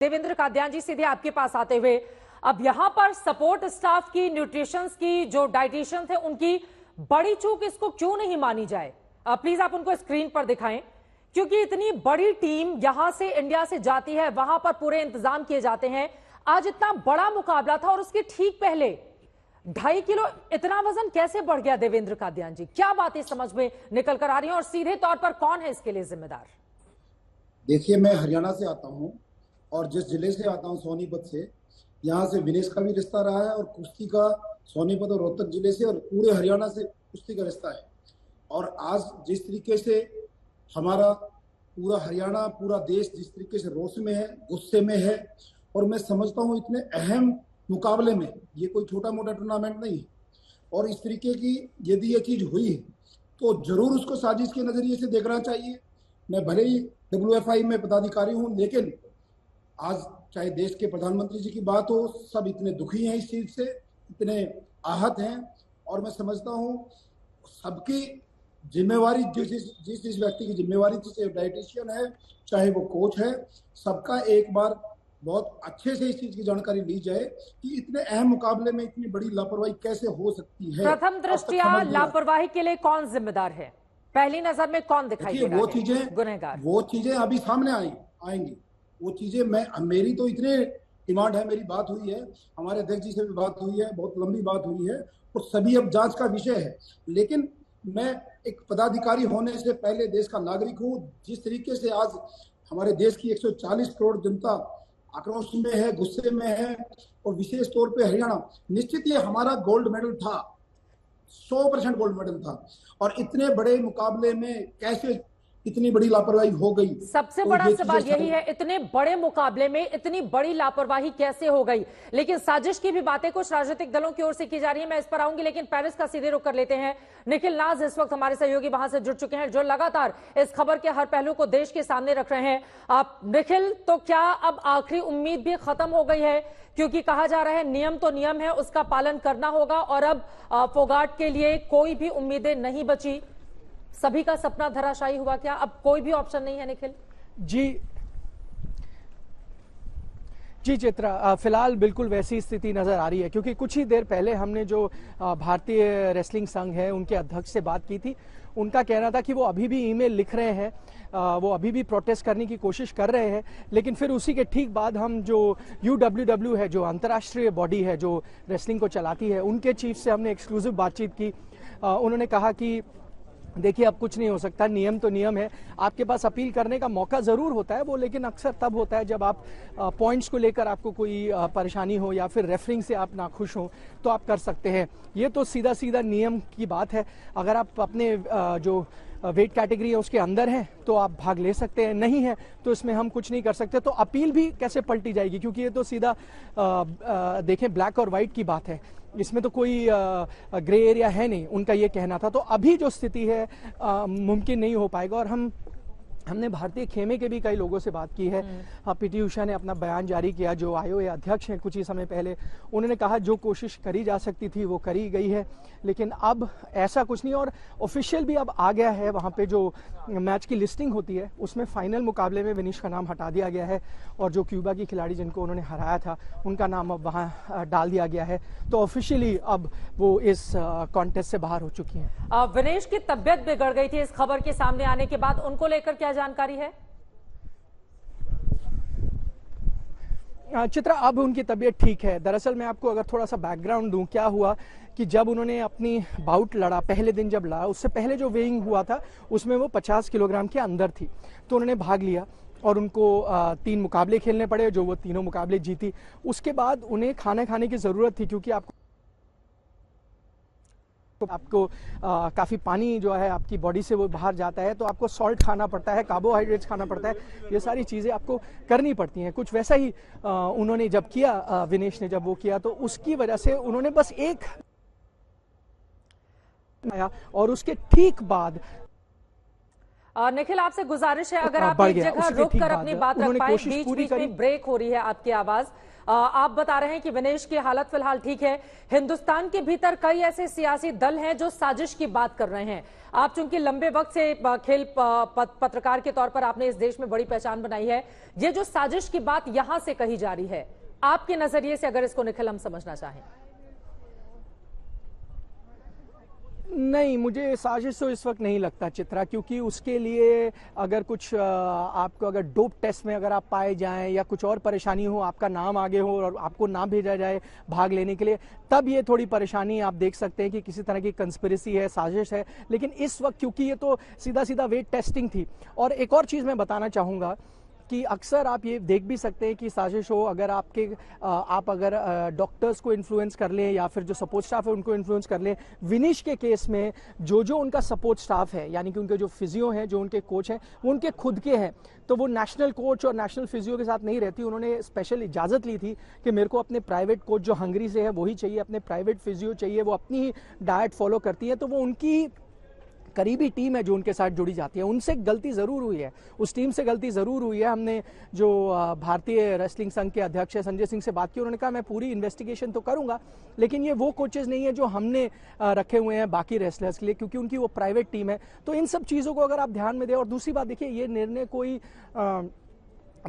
देवेंद्र कादियान जी, सीधे आपके पास आते हुए, अब यहां पर सपोर्ट स्टाफ की, न्यूट्रिशंस की जो डाइटिशियन थे, उनकी बड़ी चूक इसको क्यों नहीं मानी जाए? प्लीज आप उनको स्क्रीन पर दिखाएं, क्योंकि इतनी बड़ी टीम यहां से इंडिया से जाती है, वहां पर पूरे इंतजाम किए जाते हैं। आज इतना बड़ा मुकाबला था और उसके ठीक पहले 2.5 किलो इतना वजन कैसे बढ़ गया? देवेंद्र कादियान जी, क्या बातें समझ में निकल कर आ रही है और सीधे तौर पर कौन है इसके लिए जिम्मेदार? देखिए, मैं हरियाणा से आता हूं और जिस जिले से आता हूं, सोनीपत से, यहाँ से विनेश का भी रिश्ता रहा है और कुश्ती का सोनीपत और रोहतक जिले से और पूरे हरियाणा से कुश्ती का रिश्ता है। और आज जिस तरीके से हमारा पूरा हरियाणा, पूरा देश जिस तरीके से रोष में है, गुस्से में है, और मैं समझता हूँ इतने अहम मुकाबले में ये कोई छोटा मोटा टूर्नामेंट नहीं है। और इस तरीके की यदि ये चीज हुई तो जरूर उसको साजिश के नजरिए से देखना चाहिए। मैं भले ही WFI में पदाधिकारी हूँ, लेकिन आज चाहे देश के प्रधानमंत्री जी की बात हो, सब इतने दुखी हैं इस चीज से, इतने आहत हैं। और मैं समझता हूँ सबकी जिम्मेवारी, जिस व्यक्ति की जिम्मेवारी, चाहे डाइटिशियन है, चाहे वो कोच है, सबका एक बार बहुत अच्छे से इस चीज की जानकारी ली जाए कि इतने अहम मुकाबले में इतनी बड़ी लापरवाही कैसे हो सकती है। प्रथम दृष्टया लापरवाही के लिए कौन जिम्मेदार है? पहली नजर में कौन दिखाई दे रहा है गुनहगार? वो चीजें अभी सामने आएंगी। वो चीजें मेरी तो इतने डिमांड है, मेरी बात हुई है, हमारे अध्यक्ष जी से भी बात हुई है, बहुत लंबी बात हुई है, और सभी अब जांच का विषय है। लेकिन मैं एक पदाधिकारी होने से पहले देश का नागरिक हूँ। जिस तरीके से आज हमारे देश की 140 करोड़ जनता आक्रोश में है, गुस्से में है, और विशेष तौर पे हरियाणा, निश्चित ये हमारा गोल्ड मेडल था, 100% गोल्ड मेडल था, और इतने बड़े मुकाबले में कैसे इतनी बड़ी लापरवाही हो गई? सबसे बड़ा सवाल यही है, इतने बड़े मुकाबले में इतनी बड़ी लापरवाही कैसे हो गई? लेकिन साजिश की भी बातें कुछ राजनीतिक दलों की ओर से की जा रही है, मैं इस पर आऊंगी, लेकिन पेरिस का सीधे रुख कर लेते हैं। निखिल नाज इस वक्त हमारे सहयोगी वहां से जुड़ चुके हैं, जो लगातार इस खबर के हर पहलू को देश के सामने रख रहे हैं। आप निखिल, तो क्या अब आखिरी उम्मीद भी खत्म हो गई है? क्योंकि कहा जा रहा है नियम तो नियम है, उसका पालन करना होगा, और अब फोगाट के लिए कोई भी उम्मीदें नहीं बची, सभी का सपना धराशायी हुआ क्या? अब कोई भी ऑप्शन नहीं है निखिल? जी चित्रा, फिलहाल बिल्कुल वैसी स्थिति नजर आ रही है, क्योंकि कुछ ही देर पहले हमने जो भारतीय रेसलिंग संघ है उनके अध्यक्ष से बात की थी। उनका कहना था कि वो अभी भी ईमेल लिख रहे हैं, वो अभी भी प्रोटेस्ट करने की कोशिश कर रहे हैं। लेकिन फिर उसी के ठीक बाद हम जो UWW है, जो अंतर्राष्ट्रीय बॉडी है जो रेसलिंग को चलाती है, उनके चीफ से हमने एक्सक्लूसिव बातचीत की। उन्होंने कहा कि देखिए, अब कुछ नहीं हो सकता, नियम तो नियम है, आपके पास अपील करने का मौका जरूर होता है वो, लेकिन अक्सर तब होता है जब आप पॉइंट्स को लेकर आपको कोई परेशानी हो या फिर रेफरिंग से आप नाखुश हो, तो आप कर सकते हैं। ये तो सीधा सीधा नियम की बात है। अगर आप अपने जो वेट कैटेगरी है उसके अंदर है तो आप भाग ले सकते हैं, नहीं है तो इसमें हम कुछ नहीं कर सकते। तो अपील भी कैसे पलटी जाएगी, क्योंकि ये तो सीधा देखें ब्लैक और व्हाइट की बात है, इसमें तो कोई ग्रे एरिया है नहीं, उनका ये कहना था। तो अभी जो स्थिति है मुमकिन नहीं हो पाएगा। और हमने भारतीय खेमे के भी कई लोगों से बात की है। PT उषा ने अपना बयान जारी किया, जो IOA अध्यक्ष हैं कुछ ही समय पहले, उन्होंने कहा जो कोशिश करी जा सकती थी वो करी गई है, लेकिन अब ऐसा कुछ नहीं। और ऑफिशियल भी अब आ गया है, वहाँ पे जो मैच की लिस्टिंग होती है उसमें फाइनल मुकाबले में विनीश का नाम हटा दिया गया है, और जो क्यूबा की खिलाड़ी जिनको उन्होंने हराया था उनका नाम अब वहाँ डाल दिया गया है। तो ऑफिशियली अब वो इस कॉन्टेस्ट से बाहर हो चुकी हैं। विनेश की तबियत बिगड़ गई थी इस खबर के सामने आने के बाद, उनको लेकर क्या जानकारी है? चित्रा, अब उनकी तबीयत ठीक है। दरअसल मैं आपको अगर थोड़ा सा बैकग्राउंड दूं, क्या हुआ कि जब उन्होंने अपनी बाउट लड़ा, पहले दिन जब लड़ा, उससे पहले जो वेइंग हुआ था उसमें वो 50 किलोग्राम के अंदर थी, तो उन्होंने भाग लिया और उनको 3 मुकाबले खेलने पड़े, जो वो तीनों मुकाबले जीती। उसके बाद उन्हें खाना खाने की जरूरत थी, क्योंकि आपको काफ़ी पानी जो है आपकी बॉडी से वो बाहर जाता है, तो आपको सॉल्ट खाना पड़ता है, कार्बोहाइड्रेट्स खाना पड़ता है, ये सारी चीज़ें आपको करनी पड़ती हैं। कुछ वैसा ही उन्होंने जब किया, विनेश ने जब वो किया, तो उसकी वजह से उन्होंने बस एक आया, और उसके ठीक बाद निखिल, आपसे गुजारिश है अगर आप एक जगह रुक कर अपनी बात रख पाए, बीच बीच में ब्रेक हो रही है आपकी आवाज। आप बता रहे हैं कि विनेश की हालत फिलहाल ठीक है। हिंदुस्तान के भीतर कई ऐसे सियासी दल हैं जो साजिश की बात कर रहे हैं। आप चूंकि लंबे वक्त से खेल पत्रकार के तौर पर आपने इस देश में बड़ी पहचान बनाई है, ये जो साजिश की बात यहां से कही जा रही है, आपके नजरिए से अगर इसको निखिल हम समझना चाहें। नहीं, मुझे साजिश तो इस वक्त नहीं लगता चित्रा, क्योंकि उसके लिए अगर कुछ आपको अगर डोप टेस्ट में अगर आप पाए जाएं या कुछ और परेशानी हो, आपका नाम आगे हो और आपको ना भेजा जाए भाग लेने के लिए, तब ये थोड़ी परेशानी आप देख सकते हैं कि किसी तरह की कंस्पिरेसी है, साजिश है। लेकिन इस वक्त क्योंकि ये तो सीधा सीधा वेट टेस्टिंग थी। और एक और चीज़ मैं बताना चाहूँगा कि अक्सर आप ये देख भी सकते हैं कि साजिश हो अगर आप अगर डॉक्टर्स को इन्फ्लुएंस कर लें या फिर जो सपोर्ट स्टाफ है उनको इन्फ्लुएंस कर लें। विनीश के केस में जो उनका सपोर्ट स्टाफ है, यानी कि उनके जो फिजियो हैं, जो उनके कोच हैं, वो उनके खुद के हैं, तो वो नेशनल कोच और नेशनल फिजियो के साथ नहीं रहती। उन्होंने स्पेशल इजाज़त ली थी कि मेरे को अपने प्राइवेट कोच जो हंगरी से है वही चाहिए, अपने प्राइवेट फिजियो चाहिए, वो अपनी ही डाइट फॉलो करती है। तो वो उनकी करीबी टीम है जो उनके साथ जुड़ी जाती है। उनसे गलती ज़रूर हुई है, उस टीम से गलती ज़रूर हुई है। हमने जो भारतीय रेसलिंग संघ के अध्यक्ष है संजय सिंह से बात की, उन्होंने कहा मैं पूरी इन्वेस्टिगेशन तो करूंगा, लेकिन ये वो कोचेज नहीं है जो हमने रखे हुए हैं बाकी रेसलर्स के लिए, क्योंकि उनकी वो प्राइवेट टीम है। तो इन सब चीज़ों को अगर आप ध्यान में दें। और दूसरी बात देखिए, ये निर्णय कोई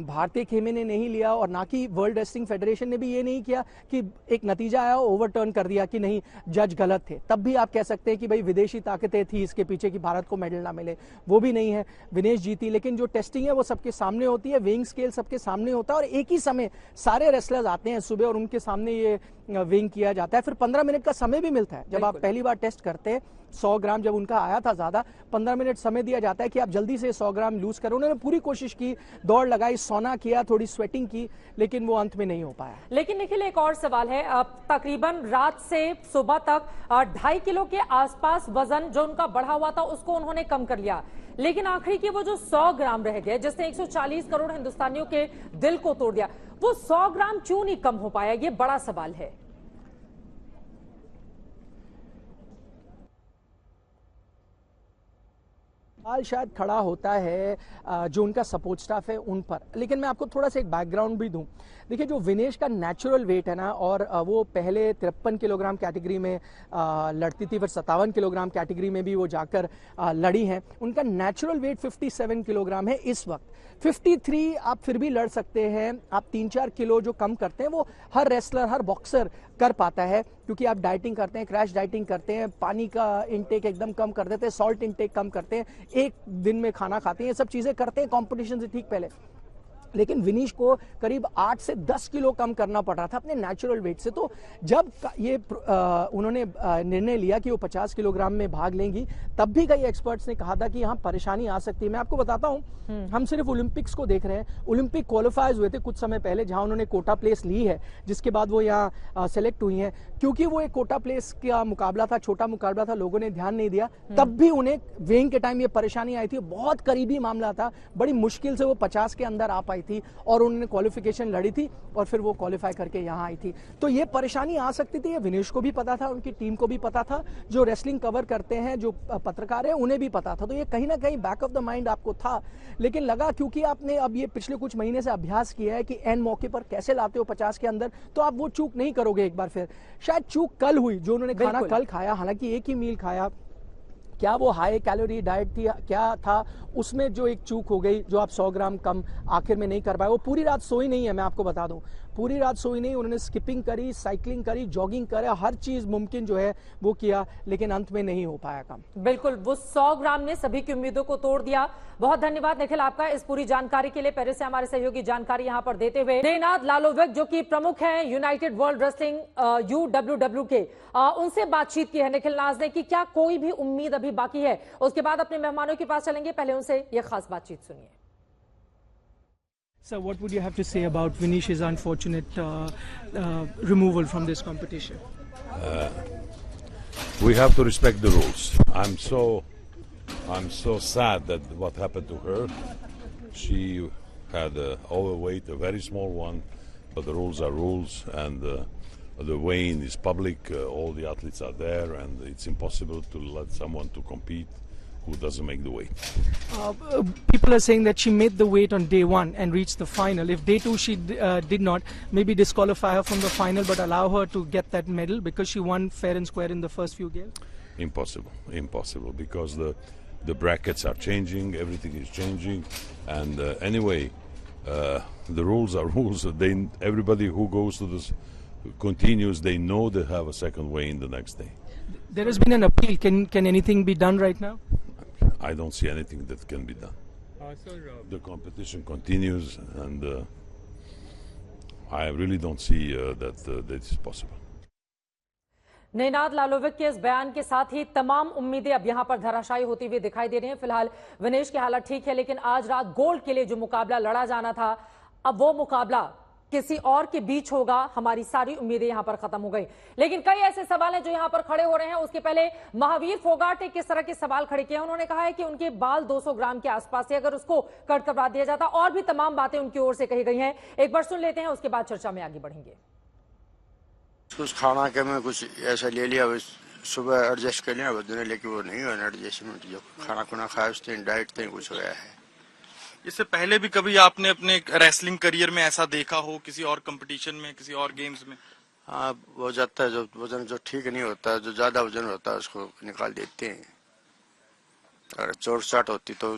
भारतीय खेमे ने नहीं लिया और ना कि वर्ल्ड रेसलिंग फेडरेशन ने भी ये नहीं किया कि एक नतीजा आया ओवरटर्न कर दिया कि नहीं जज गलत थे। तब भी आप कह सकते हैं कि भाई विदेशी ताकतें थी इसके पीछे कि भारत को मेडल ना मिले, वो भी नहीं है। विनेश जीती, लेकिन जो टेस्टिंग है वो सबके सामने होती है, वेइंग स्केल सबके सामने होता है और एक ही समय सारे रेसलर्स आते हैं सुबह और उनके सामने ये वेइंग किया जाता है। फिर 15 मिनट का समय भी मिलता है। जब आप पहली बार टेस्ट करते हैं 100 ग्राम जब उनका आया था ज्यादा, 15 मिनट समय दिया जाता है कि आप जल्दी से 100 ग्राम लूज करो। उन्होंने पूरी कोशिश की, दौड़ लगाई, सोना किया, थोड़ी स्वेटिंग की, लेकिन वो अंत में नहीं हो पाया। लेकिन निखिल, एक और सवाल है। तकरीबन रात से सुबह तक 2.5 किलो के आसपास वजन जो उनका बढ़ा हुआ था उसको उन्होंने कम कर लिया, लेकिन आखिरी के वो जो 100 ग्राम रह गए जिसने 140 करोड़ हिंदुस्तानियों के दिल को तोड़ दिया, वो 100 ग्राम क्यों नहीं कम हो पाया? ये बड़ा सवाल है। सवाल शायद खड़ा होता है जो उनका सपोर्ट स्टाफ है उन पर। लेकिन मैं आपको थोड़ा सा एक बैकग्राउंड भी दूं। देखिए, जो विनेश का नेचुरल वेट है ना, और वो पहले 53 किलोग्राम कैटेगरी में लड़ती थी, फिर 57 किलोग्राम कैटेगरी में भी वो जाकर लड़ी हैं। उनका नेचुरल वेट 57 किलोग्राम है इस वक्त। 53 आप फिर भी लड़ सकते हैं। आप 3-4 किलो जो कम करते हैं वो हर रेसलर, हर बॉक्सर कर पाता है, क्योंकि आप डाइटिंग करते हैं, क्रैश डाइटिंग करते हैं, पानी का इंटेक एकदम कम कर देते हैं, सॉल्ट इंटेक कम करते हैं, एक दिन में खाना खाते हैं, ये सब चीजें करते हैं कंपटीशन से ठीक पहले। लेकिन विनीश को करीब 8 से 10 किलो कम करना पड़ रहा था अपने नेचुरल वेट से। तो जब ये उन्होंने निर्णय लिया कि वो 50 किलोग्राम में भाग लेंगी, तब भी कई एक्सपर्ट्स ने कहा था कि यहाँ परेशानी आ सकती है। मैं आपको बताता हूँ, हम सिर्फ ओलंपिक्स को देख रहे हैं। ओलंपिक क्वालिफायर्स हुए थे कुछ समय पहले, जहां उन्होंने कोटा प्लेस ली है, जिसके बाद वो यहाँ सेलेक्ट हुई हैं। क्योंकि वो एक कोटा प्लेस का मुकाबला था, छोटा मुकाबला था, लोगों ने ध्यान नहीं दिया, तब भी उन्हें वेइंग के टाइम ये परेशानी आई थी। बहुत करीबी मामला था, बड़ी मुश्किल से वो 50 के अंदर आ पाई थी और उन्होंने क्वालिफिकेशन लड़ी थी और फिर वो क्वालिफाई करके यहाँ आई थी। तो ये परेशानी आ सकती थी, ये विनेश को भी पता था, उनकी टीम को भी पता था, जो रेसलिंग कवर करते हैं, जो पत्रकार हैं, उन्हें भी पता था। तो ये कहीं ना कहीं बैक ऑफ द माइंड आपको था। लेकिन लगा क्योंकि आपने अब ये पिछले कुछ महीने से अभ्यास किया है कि एन मौके पर कैसे लाते हो 50 के अंदर, तो आप वो चूक नहीं करोगे एक बार फिर। शायद चूक कल हुई, जो उन्होंने खाना कल खाया, हालांकि एक ही मील खाया, क्या वो हाई कैलोरी डाइट थी, क्या था, उसमें जो एक चूक हो गई, जो आप 100 ग्राम कम आखिर में नहीं कर पाए। वो पूरी रात सोई नहीं है, मैं आपको बता दूं, पूरी रात सोई नहीं। उन्होंने स्किपिंग करी, साइकिलिंग करी, जॉगिंग करा, हर चीज मुमकिन जो है वो किया, लेकिन अंत में नहीं हो पाया काम। बिल्कुल, वो 100 ग्राम ने सभी की उम्मीदों को तोड़ दिया। बहुत धन्यवाद निखिल आपका इस पूरी जानकारी के लिए। पेरिस से हमारे सहयोगी जानकारी यहां पर देते हुए। देनाथ लालोविक जो कि प्रमुख हैं यूनाइटेड वर्ल्ड रेसलिंग UWW के, उनसे बातचीत की है निखिल नाज ने कि क्या कोई भी उम्मीद अभी बाकी है। उसके बाद अपने मेहमानों के पास चलेंगे, पहले उनसे यह खास बातचीत सुनिए। So what would you have to say about Vinish's unfortunate removal from this competition? We have to respect the rules. I'm so sad that what happened to her. She had overweight, a very small one, but the rules are rules, and the weighing is public. All the athletes are there, and it's impossible to let someone to compete who doesn't make the weight. People are saying that she made the weight on day one and reached the final. If day two she did not, maybe disqualify her from the final but allow her to get that medal because she won fair and square in the first few games? Impossible, because the brackets are changing, everything is changing, and anyway, the rules are rules. Everybody who goes to this continues, they know they have a second weigh in the next day. There has been an appeal. Can anything be done right now? I don't see anything that can be done. The competition continues, and I really don't see that is possible. नैनाद लालोविक के इस बयान के साथ ही तमाम उम्मीदें अब यहां पर धराशायी होती हुई दिखाई दे रही हैं। फिलहाल विनेश की हालत ठीक है, लेकिन आज रात गोल्ड के लिए जो मुकाबला लड़ा जाना था, अब वो मुकाबला किसी और के बीच होगा। हमारी सारी उम्मीदें यहां पर खत्म हो गई, लेकिन कई ऐसे सवाल हैं जो यहां पर खड़े हो रहे हैं। उसके पहले महावीर फोगाट ने किस तरह के सवाल खड़े किए। उन्होंने कहा है कि उनके बाल 200 ग्राम के आसपास से, अगर उसको कट करवा दिया जाता, और भी तमाम बातें उनकी ओर से कही गई हैं। एक बार सुन लेते हैं, उसके बाद चर्चा में आगे बढ़ेंगे। कुछ खाना के में कुछ ऐसा ले लिया, सुबह एडजस्ट कर लिया, लेकिन वो नहीं हुआ एडजस्टमेंट। जो खाना खुना खाया उस दिन डाइट पे कुछ हो गया है। इससे पहले भी कभी आपने अपने रेसलिंग करियर में ऐसा देखा हो, किसी और कंपटीशन में, किसी और गेम्स में? हाँ, वो जाता है जो वजन जो ठीक नहीं होता, जो ज्यादा वजन होता है उसको निकाल देते हैं। अगर चोट चाट होती तो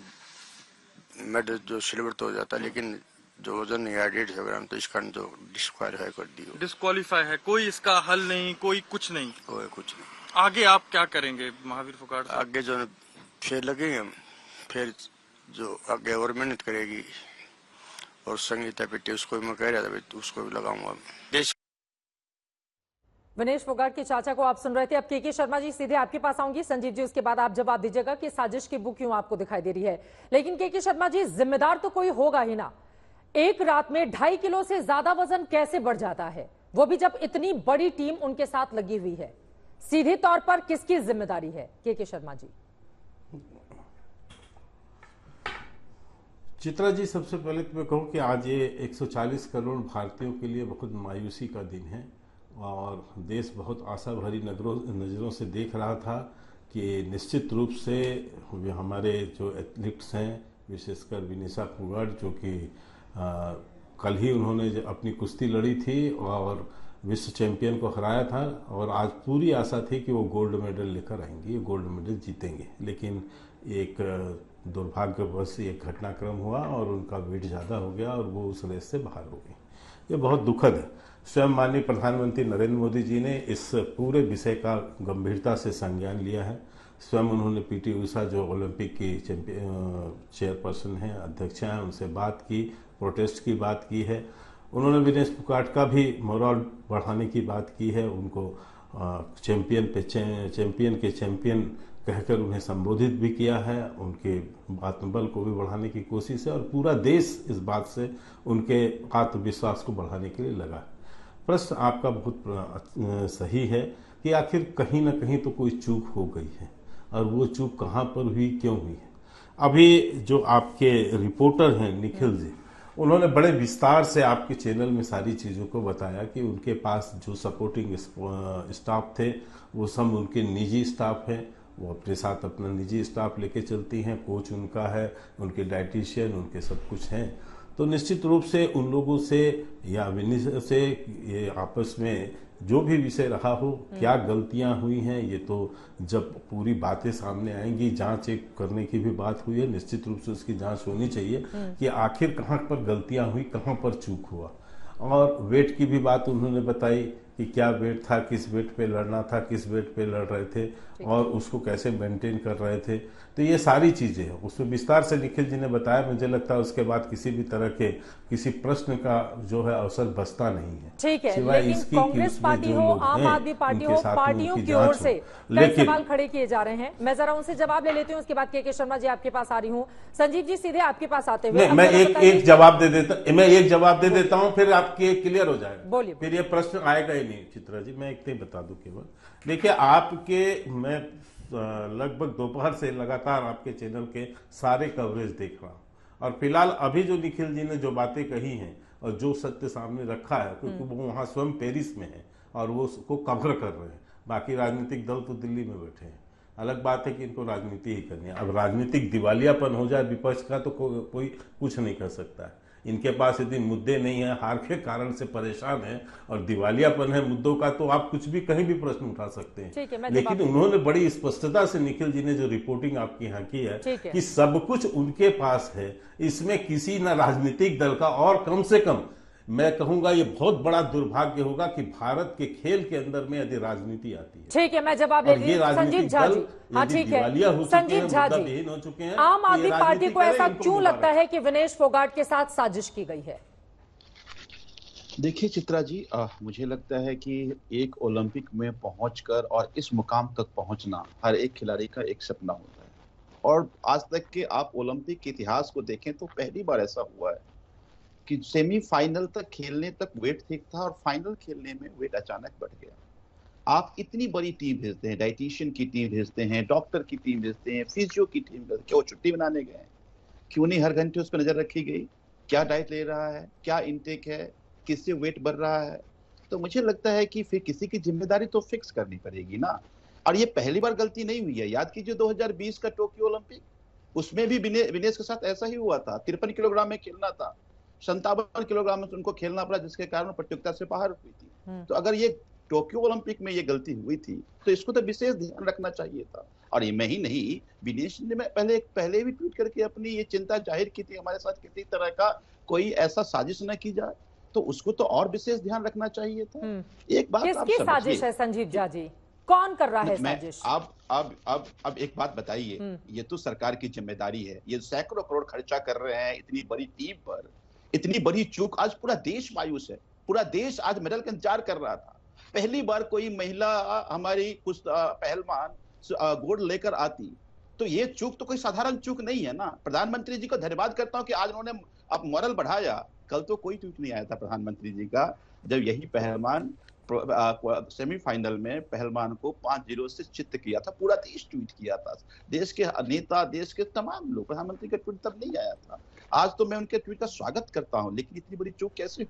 मेडल जो सिल्वर तो हो जाता, लेकिन जो वजन नहीं है 150 ग्राम, तो इसका जो डिस्क्वालीफाई कर दी। डिस्क्वालीफाई है, कोई इसका हल नहीं, कोई कुछ नहीं। कोई कुछ नहीं। आगे आप क्या करेंगे महावीर फोगाट? आगे जो फिर लगेंगे हम, फिर जो आगे और मेहनत करेगी, और संगीता पेटी उसको मैं कह रहा था, उसको भी लगाऊंगा। विनेश फोगाट के चाचा को आप सुन रहे थे। अब के शर्मा जी, सीधे आपके पास आऊंगी। संजीव जी, उसके बाद आप जवाब दीजिएगा कि साजिश की बुक क्यों आपको दिखाई दे रही है। लेकिन के शर्मा जी, जिम्मेदार तो कोई होगा ही ना। एक रात में 2.5 किलो से ज्यादा वजन कैसे बढ़ जाता है, वो भी जब इतनी बड़ी टीम उनके साथ लगी हुई है। सीधे तौर पर किसकी जिम्मेदारी है, के शर्मा जी? चित्रा जी, सबसे पहले तो मैं कहूँ कि आज ये 140 करोड़ भारतीयों के लिए बहुत मायूसी का दिन है, और देश बहुत आशा भरी नज़रों से देख रहा था कि निश्चित रूप से हमारे जो एथलीट्स हैं, विशेषकर विनेशा फोगाट, जो कि कल ही उन्होंने अपनी कुश्ती लड़ी थी और विश्व चैंपियन को हराया था, और आज पूरी आशा थी कि वो गोल्ड मेडल लेकर आएंगी, गोल्ड मेडल जीतेंगे। लेकिन एक दुर्भाग्यवश एक घटनाक्रम हुआ और उनका वेट ज़्यादा हो गया और वो उस रेस से बाहर हो गई। ये बहुत दुखद है। स्वयं माननीय प्रधानमंत्री नरेंद्र मोदी जी ने इस पूरे विषय का गंभीरता से संज्ञान लिया है। स्वयं उन्होंने पीटी उषा, जो ओलंपिक की चेयरपर्सन हैं, अध्यक्ष हैं, उनसे बात की, प्रोटेस्ट की बात की है। उन्होंने विनेश फोगाट का भी मोरल बढ़ाने की बात की है, उनको चैंपियन के चैंपियन कहकर उन्हें संबोधित भी किया है, उनके आत्मबल को भी बढ़ाने की कोशिश है, और पूरा देश इस बात से उनके आत्मविश्वास को बढ़ाने के लिए लगा है। प्रश्न आपका बहुत सही है कि आखिर कहीं ना कहीं तो कोई चूक हो गई है, और वो चूक कहाँ पर हुई, क्यों हुई है। अभी जो आपके रिपोर्टर हैं निखिल जी, उन्होंने बड़े विस्तार से आपके चैनल में सारी चीज़ों को बताया कि उनके पास जो सपोर्टिंग स्टाफ थे वो सब उनके निजी स्टाफ है, वो अपने साथ अपना निजी स्टाफ लेके चलती हैं, कोच उनका है, उनके डाइटिशियन, उनके सब कुछ हैं। तो निश्चित रूप से उन लोगों से या विनीत से ये आपस में जो भी विषय रहा हो, क्या गलतियां हुई हैं, ये तो जब पूरी बातें सामने आएंगी, जांच एक करने की भी बात हुई है, निश्चित रूप से उसकी जांच होनी चाहिए कि आखिर कहां पर गलतियां हुई, कहां पर चूक हुआ। और वेट की भी बात उन्होंने बताई कि क्या वेट था, किस वेट पे लड़ना था, किस वेट पे लड़ रहे थे और उसको कैसे मेंटेन कर रहे थे। तो ये सारी चीजें हैं, उसमें विस्तार से निखिल जी ने बताया। मुझे लगता है उसके बाद किसी भी तरह के किसी प्रश्न का जो है अवसर बचता नहीं है। ठीक है, लेकिन कांग्रेस पार्टी हो, आम आदमी पार्टी हो, पार्टियों की ओर से कई सवाल खड़े किए जा रहे हैं। मैं जरा उनसे जवाब ले लेती हूँ, उसके बाद के शर्मा जी आपके पास आ रही हूँ। संजीव जी, सीधे आपके पास आते हुए मैं एक जवाब दे देता हूँ, फिर आपके क्लियर हो जाएगा। बोलिए। फिर ये प्रश्न आएगा ही नहीं। चित्रा जी, मैं एक बता दूं केवल, देखिए आपके, मैं लगभग दोपहर से लगातार आपके चैनल के सारे कवरेज देख रहा हूं, और फिलहाल अभी जो निखिल जी ने जो बातें कही हैं और जो सत्य सामने रखा है, क्योंकि वो वहां स्वयं पेरिस में है और वो उसको कवर कर रहे हैं, बाकी राजनीतिक दल तो दिल्ली में बैठे हैं, अलग बात है कि इनको राजनीति ही करनी है। अब राजनीतिक दिवालियापन हो जाए विपक्ष का तो कोई कुछ नहीं कर सकता है। इनके पास यदि मुद्दे नहीं है, हार के कारण से परेशान है और दिवालियापन है मुद्दों का, तो आप कुछ भी कहीं भी प्रश्न उठा सकते हैं। लेकिन उन्होंने बड़ी स्पष्टता से, निखिल जी ने जो रिपोर्टिंग आपकी यहाँ की है कि सब कुछ उनके पास है, इसमें किसी न राजनीतिक दल का, और कम से कम मैं कहूंगा ये बहुत बड़ा दुर्भाग्य होगा कि भारत के खेल के अंदर में यदि राजनीति आती है। ठीक है, मैं जवाब लेती हूँ संजीव झा जी। हाँ ठीक है, संजीव झा जी, हो चुके हैं, आम आदमी पार्टी को ऐसा क्यों लगता है कि विनेश फोगाट के साथ साजिश की गई है? देखिए चित्रा जी, मुझे लगता है कि एक ओलंपिक में पहुंचकर और इस मुकाम तक पहुंचना हर एक खिलाड़ी का एक सपना होता है। और आज तक के आप ओलंपिक के इतिहास को देखें तो पहली बार ऐसा हुआ है कि सेमीफाइनल तक खेलने तक वेट ठीक था और फाइनल खेलने में वेट अचानक बढ़ गया। आप इतनी बड़ी टीम भेजते हैं, डाइटिशियन की टीम भेजते हैं, डॉक्टर की टीम भेजते हैं, फिजियो की टीम भेजते हैं, क्यों छुट्टी बनाने गए? क्यों नहीं हर घंटे उस पर नजर रखी गई? क्या डाइट ले रहा है, क्या इनटेक है, किससे वेट बढ़ रहा है? तो मुझे लगता है कि फिर किसी की जिम्मेदारी तो फिक्स करनी पड़ेगी ना। और ये पहली बार गलती नहीं हुई है। याद कीजिए 2020 का टोक्यो ओलंपिक, उसमें भी विनेश के साथ ऐसा ही हुआ था। 53 किलोग्राम में खेलना था, 57 किलोग्राम में उनको खेलना पड़ा, जिसके कारण प्रतियोगिता से बाहर हुई थी। तो अगर ये टोक्यो ओलंपिक में ये गलती हुई थी तो इसको तो विशेष ध्यान रखना चाहिए था। और ये मैं ही नहीं, विनेश ने पहले भी ट्वीट करके अपनी ये चिंता जाहिर की थी, हमारे साथ किसी तरह का कोई ऐसा साजिश न की जाए, तो उसको तो और विशेष ध्यान रखना चाहिए था। एक बात किसकी साजिश है संजीव झा जी? कौन कर रहा है साजिश? अब एक बात बताइए, ये तो सरकार की जिम्मेदारी है। ये सैकड़ों करोड़ खर्चा कर रहे हैं इतनी बड़ी टीम पर, इतनी बड़ी चूक। आज पूरा देश मायूस है, पूरा देश आज मेडल का इंतजार कर रहा था। पहली बार कोई महिला हमारी कुछ पहलवान गोल्ड लेकर आती, तो ये चूक तो कोई साधारण चूक नहीं है ना। प्रधानमंत्री जी को धन्यवाद करता हूं कि आज उन्होंने अब मोरल बढ़ाया। कल तो कोई ट्वीट नहीं आया था प्रधानमंत्री जी का, जब यही पहलवान सेमीफाइनल में पहलवान को 5-0 से चित्त किया था, पूरा देश ट्वीट किया था। देश के नेता, देश के तमाम लोग, प्रधानमंत्री का ट्वीट तब नहीं आया था। आज तो मैं उनके ट्वीट का स्वागत करता हूं, लेकिन इतनी बड़ी चूक कैसे हो